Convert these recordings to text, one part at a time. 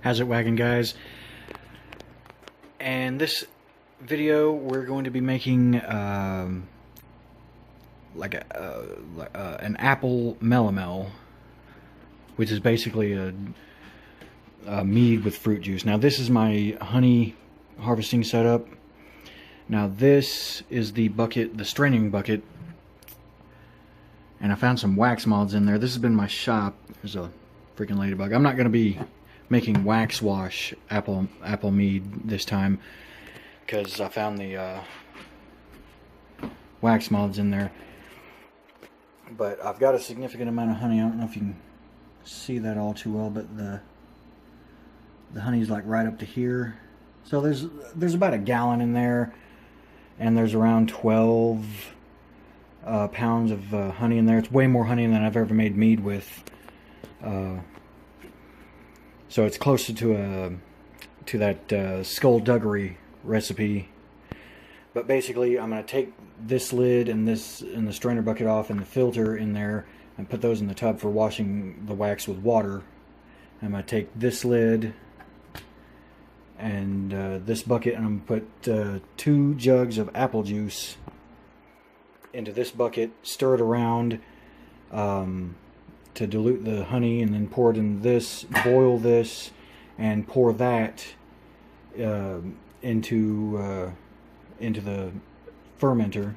How's it wagging, guys? And this video we're going to be making an apple melomel, which is basically a mead with fruit juice. Now this is my honey harvesting setup. Now this is the bucket, the straining bucket, and I found some wax moths in there. This has been my shop. There's a freaking ladybug. I'm not going to be making wax wash apple mead this time because I found the wax moths in there. But I've got a significant amount of honey. I don't know if you can see that all too well, but the honey's like right up to here. So there's about a gallon in there, and there's around 12 pounds of honey in there. It's way more honey than I've ever made mead with. So it's closer to that skullduggery recipe. But basically, I'm going to take this lid and the strainer bucket off and the filter in there and put those in the tub for washing the wax with water. I'm going to take this lid and this bucket, and I'm going to put 2 jugs of apple juice into this bucket, stir it around to dilute the honey, and then pour it in this, boil this, and pour that into the fermenter.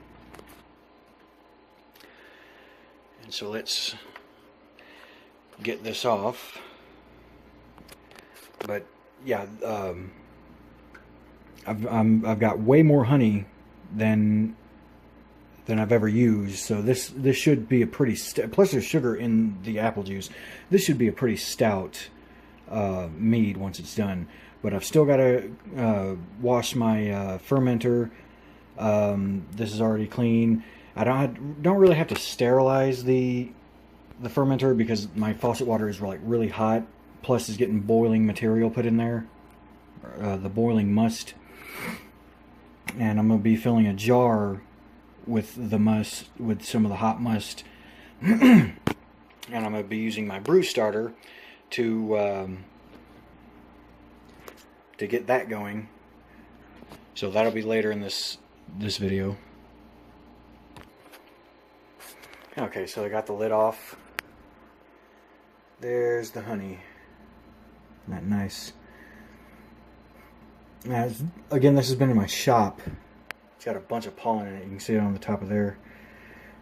And so let's get this off. But yeah, I've got way more honey than I've ever used, so this should be a pretty plus there's sugar in the apple juice. This should be a pretty stout mead once it's done. But I've still got to wash my fermenter. This is already clean. I don't really have to sterilize the fermenter because my faucet water is like really hot. Plus, it's getting boiling material put in there, the boiling must. And I'm gonna be filling a jar with the must, with some of the hot must, and I'm gonna be using my brew starter to get that going. So that'll be later in this video. Okay, so I got the lid off. There's the honey. Isn't that nice? Now, again, this has been in my shop. It's got a bunch of pollen in it. You can see it on the top of there.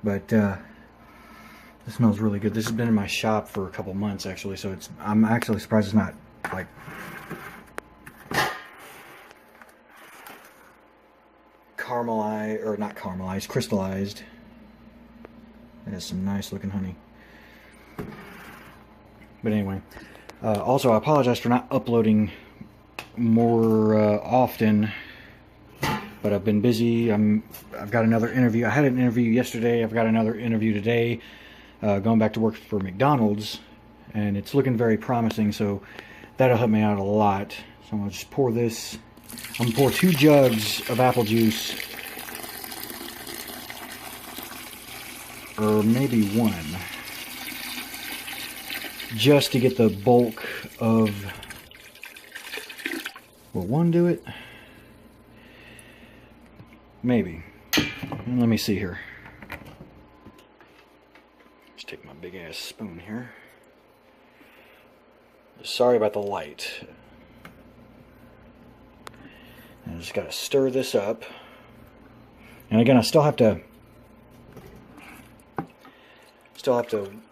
But it smells really good. This has been in my shop for a couple months, actually. So I'm actually surprised it's not like caramelized, or not caramelized, crystallized. It has some nice looking honey. But anyway, also I apologize for not uploading more often, but I've been busy. I've got another interview. I had an interview yesterday. I've got another interview today, going back to work for McDonald's, and it's looking very promising, so that'll help me out a lot. So I'm going to just pour this. I'm going to pour 2 jugs of apple juice, or maybe 1, just to get the bulk of... Will 1 do it? Maybe. Let me see here. Just take my big ass spoon here. Sorry about the light. I just gotta stir this up. And again, I still have to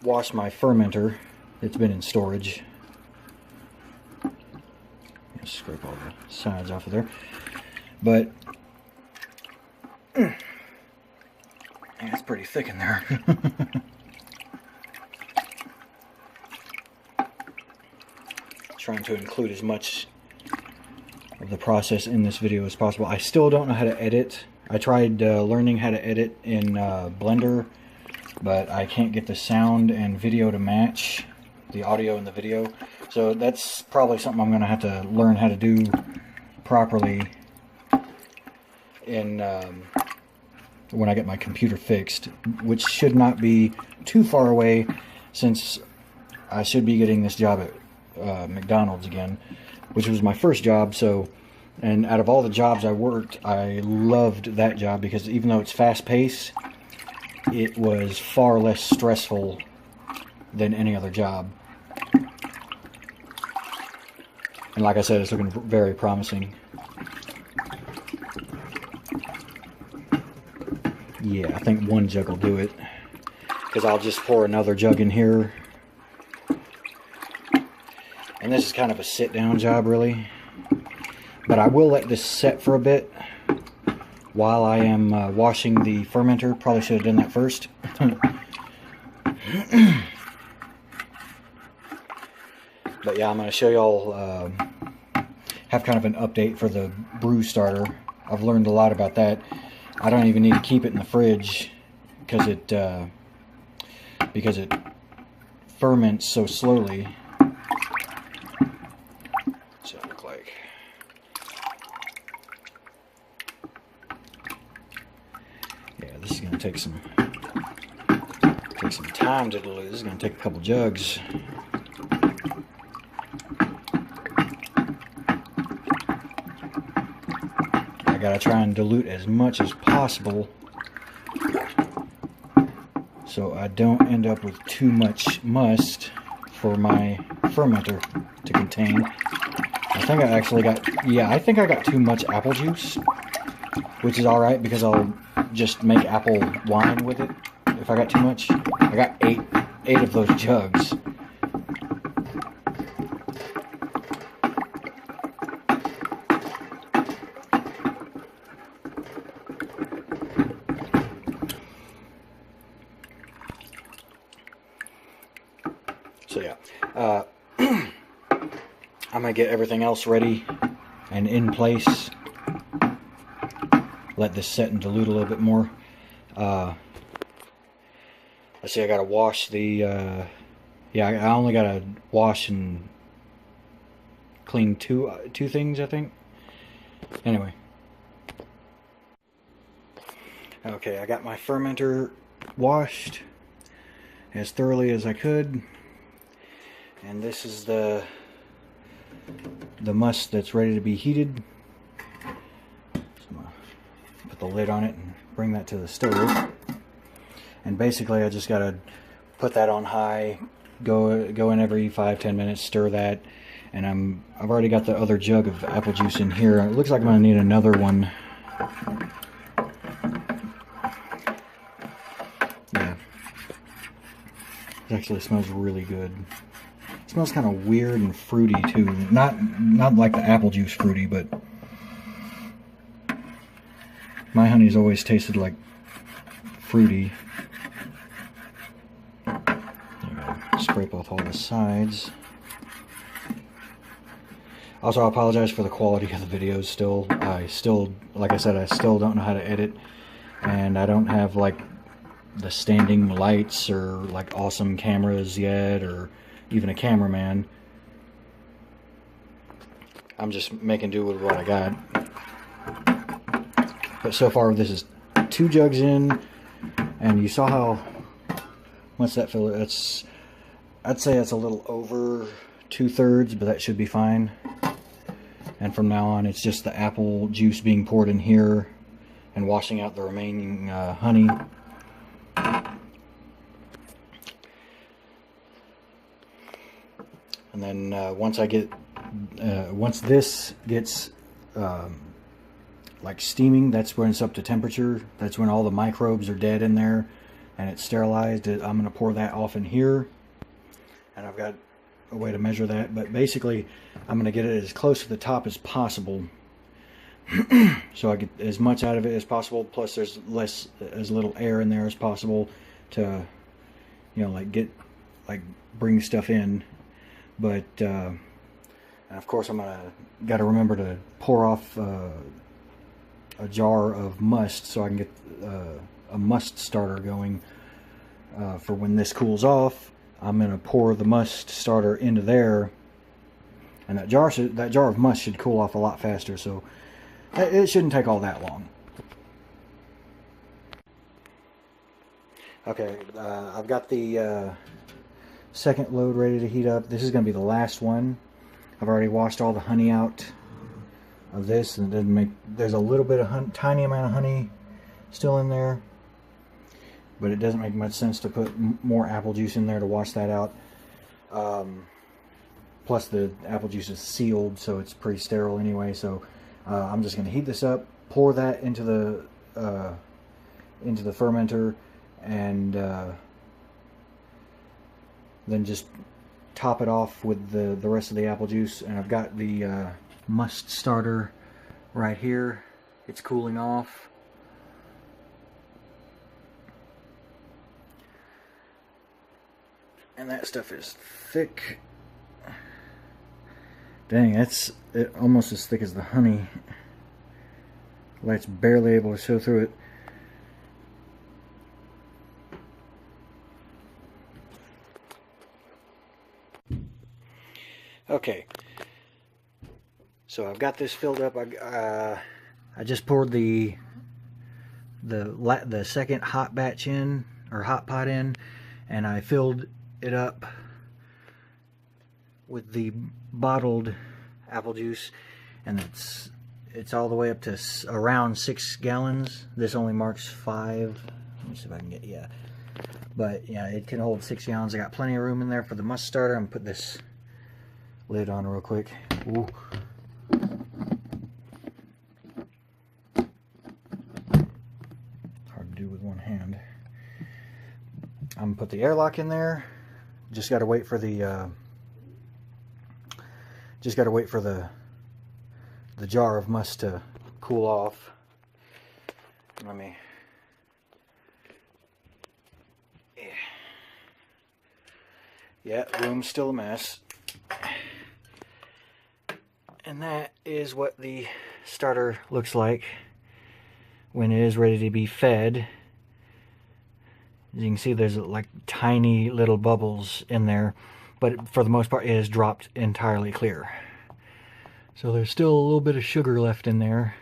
wash my fermenter. It's been in storage. Scrape all the sides off of there, but yeah, it's pretty thick in there. Trying to include as much of the process in this video as possible. I still don't know how to edit. I tried learning how to edit in Blender, but I can't get the sound and video to match the audio and the video. So that's probably something I'm going to have to learn how to do properly in when I get my computer fixed, which should not be too far away, since I should be getting this job at McDonald's again, which was my first job. So, and out of all the jobs I worked, I loved that job because even though it's fast-paced, it was far less stressful than any other job. And like I said, it's looking very promising. Yeah, I think one jug will do it, because I'll just pour another jug in here. And this is kind of a sit-down job, really. But I will let this set for a bit while I am washing the fermenter. Probably should have done that first. But yeah, I'm going to show y'all, have kind of an update for the brew starter. I've learned a lot about that. I don't even need to keep it in the fridge because it ferments so slowly. What's that look like? Yeah, this is going to take some time to dilute. This is going to take a couple jugs. I gotta try and dilute as much as possible so I don't end up with too much must for my fermenter to contain. I think I actually got, yeah, I think I got too much apple juice, which is alright because I'll just make apple wine with it if I got too much. I got eight of those jugs. So yeah, I'm going to get everything else ready and in place. Let this set and dilute a little bit more. Let's see, I got to wash the, yeah, I only got to wash and clean two things, I think. Anyway. Okay, I got my fermenter washed as thoroughly as I could. And this is the must that's ready to be heated. So I'm going to put the lid on it and bring that to the stove. And basically I just got to put that on high, go in every 5-10 minutes, stir that. And I've already got the other jug of apple juice in here. It looks like I'm going to need another one. Yeah. It actually smells really good. It smells kind of weird and fruity too. Not like the apple juice fruity, but my honey's always tasted like fruity. Scrape off all the sides. Also, I apologize for the quality of the videos still. Like I said, I still don't know how to edit, and I don't have like the standing lights or like awesome cameras yet, or even a cameraman. I'm just making do with what I got. But so far this is 2 jugs in, and you saw how much that filler, I'd say it's a little over 2/3, but that should be fine. And from now on it's just the apple juice being poured in here and washing out the remaining honey. And then once this gets like steaming, that's when it's up to temperature. That's when all the microbes are dead in there and it's sterilized. I'm going to pour that off in here, and I've got a way to measure that. But basically, I'm going to get it as close to the top as possible, so I get as much out of it as possible. Plus, there's as little air in there as possible to, you know, bring stuff in. But and of course I'm got to remember to pour off a jar of must so I can get a must starter going for when this cools off. I'm going to pour the must starter into there, and that jar of must should cool off a lot faster, so it shouldn't take all that long. Okay, I've got the second load ready to heat up. This is going to be the last one. I've already washed all the honey out of this, and it doesn't make, there's a little bit of tiny amount of honey still in there, but it doesn't make much sense to put more apple juice in there to wash that out. Plus the apple juice is sealed, so it's pretty sterile anyway. So I'm just going to heat this up, pour that into the fermenter, and then just top it off with the rest of the apple juice. And I've got the must starter right here. It's cooling off. And that stuff is thick. Dang, that's almost as thick as the honey. Light's barely able to show through it. Okay, so I've got this filled up. I just poured the second hot batch in, or hot pot in, and I filled it up with the bottled apple juice, and it's all the way up to around 6 gallons. This only marks 5. Let me see if I can get, yeah. But yeah, it can hold 6 gallons. I got plenty of room in there for the must starter. I'm gonna put this lid on real quick. Ooh. Hard to do with one hand. I'm gonna put the airlock in there. Just gotta wait for the the jar of must to cool off. Let me. Yeah, room's still a mess. And that is what the starter looks like when it is ready to be fed. As you can see, there's like tiny little bubbles in there, but for the most part it is dropped entirely clear. So there's still a little bit of sugar left in there,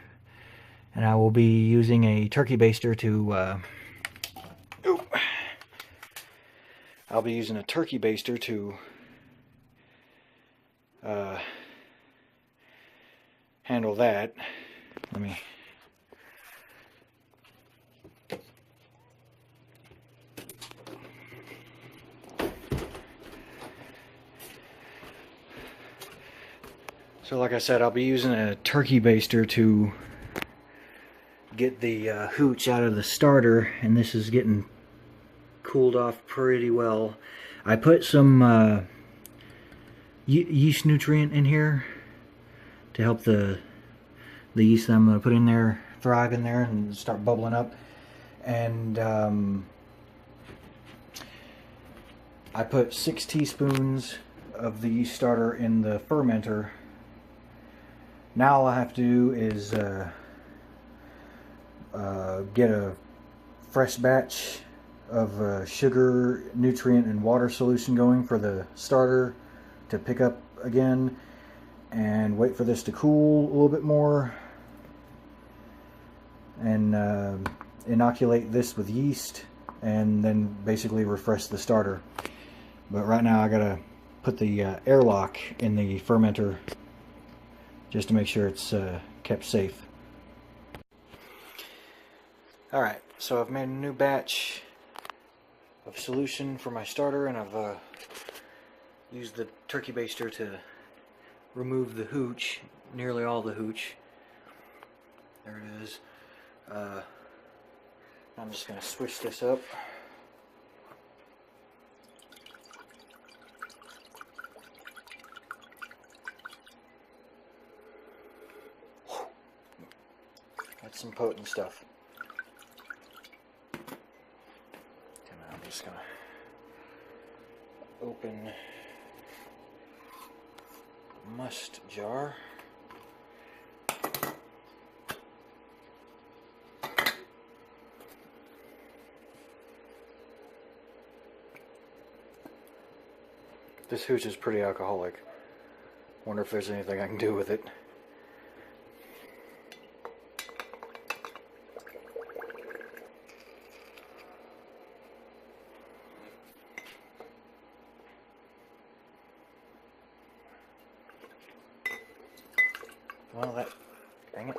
and I will be using a turkey baster to handle that. Let me. So like I said, I'll be using a turkey baster to get the hooch out of the starter, and this is getting cooled off pretty well. I put some yeast nutrient in here to help the yeast that I'm going to put in there thrive in there and start bubbling up. And I put 6 teaspoons of the yeast starter in the fermenter. Now all I have to do is get a fresh batch of sugar, nutrient, and water solution going for the starter to pick up again, and wait for this to cool a little bit more, and inoculate this with yeast, and then basically refresh the starter. But right now I gotta put the airlock in the fermenter just to make sure it's kept safe. Alright, so I've made a new batch of solution for my starter, and I've used the turkey baster to remove the hooch, nearly all the hooch. There it is. I'm just going to switch this up. That's some potent stuff. And I'm just going to open must jar. This hooch is pretty alcoholic. Wonder if there's anything I can do with it. Well, that... dang it.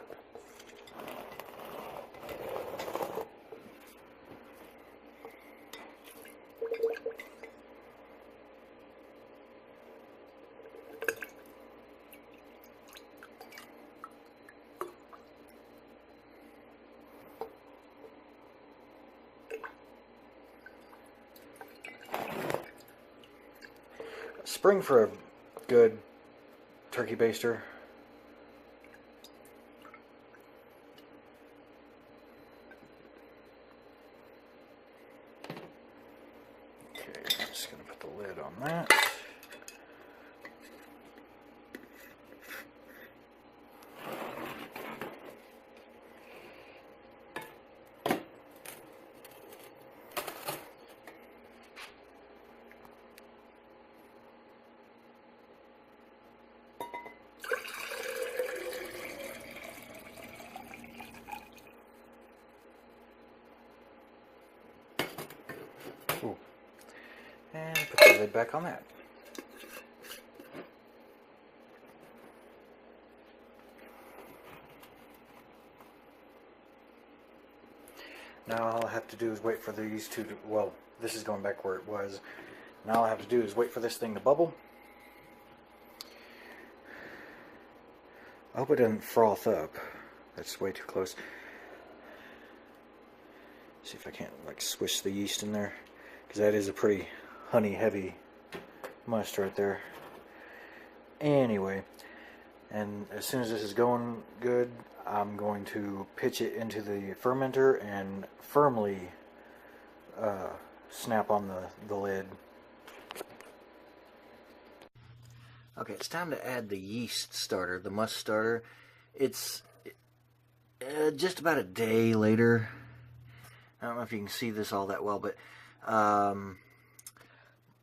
Spring for a good turkey baster. Okay, I'm just going to put the lid on that. Ooh. And put the lid back on that. Now all I have to do is wait for these two to, well, this is going back where it was. Now all I have to do is wait for this thing to bubble. I hope it doesn't froth up. That's way too close. See if I can't like swish the yeast in there, because that is a pretty honey heavy must right there. Anyway, and as soon as this is going good, I'm going to pitch it into the fermenter and firmly snap on the lid. Okay, it's time to add the yeast starter, the must starter. It's just about a day later. I don't know if you can see this all that well, but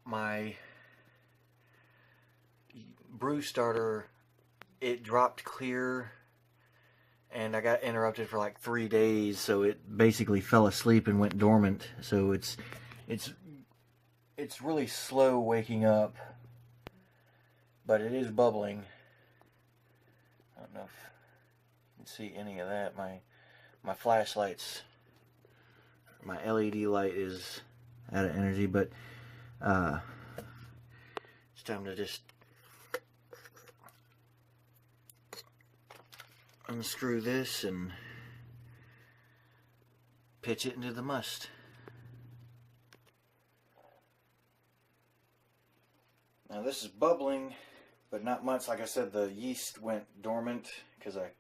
my brew starter, it dropped clear, and I got interrupted for like 3 days, so it basically fell asleep and went dormant. So it's really slow waking up, but it is bubbling. I don't know if you can see any of that. My flashlight's, my LED light is out of energy, but it's time to just unscrew this and pitch it into the must. Now this is bubbling, but not much. Like I said, the yeast went dormant because I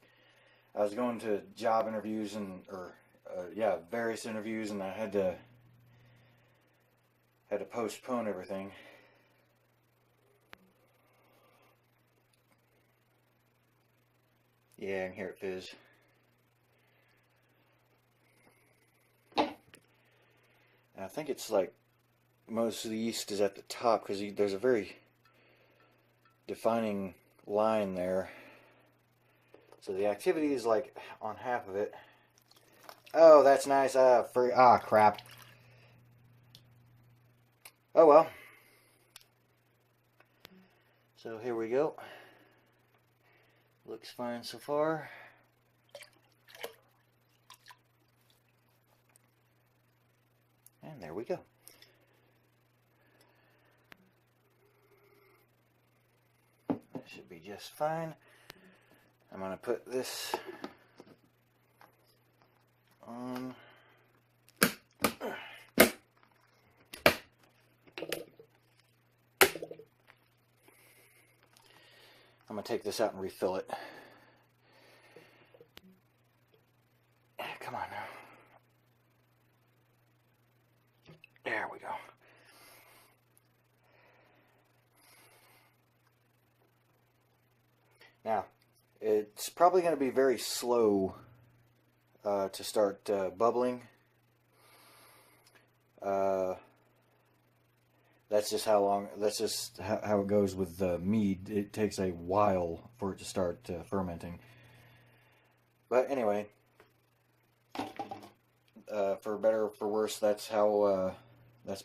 was going to job interviews and various interviews, and I had to postpone everything. Yeah, and here it fizz. I think it's like most of the yeast is at the top because there's a very defining line there. So the activity is like on half of it. Oh, that's nice. Crap. Oh well. So here we go. Looks fine so far. And there we go. That should be just fine. I'm going to put this on. I'm going to take this out and refill it. Come on now. There we go. Now, it's probably going to be very slow to start bubbling. That's just how it goes with mead. It takes a while for it to start fermenting. But anyway, for better or for worse, that's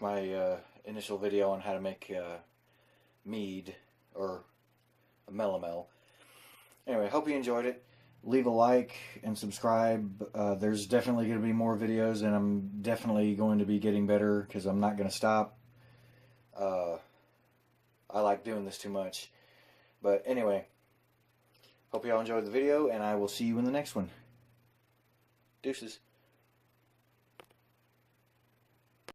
my initial video on how to make mead, or a melomel. Anyway, hope you enjoyed it. Leave a like and subscribe. There's definitely going to be more videos, and I'm definitely going to be getting better because I'm not going to stop. I like doing this too much. But anyway, hope you all enjoyed the video, and I will see you in the next one. Deuces.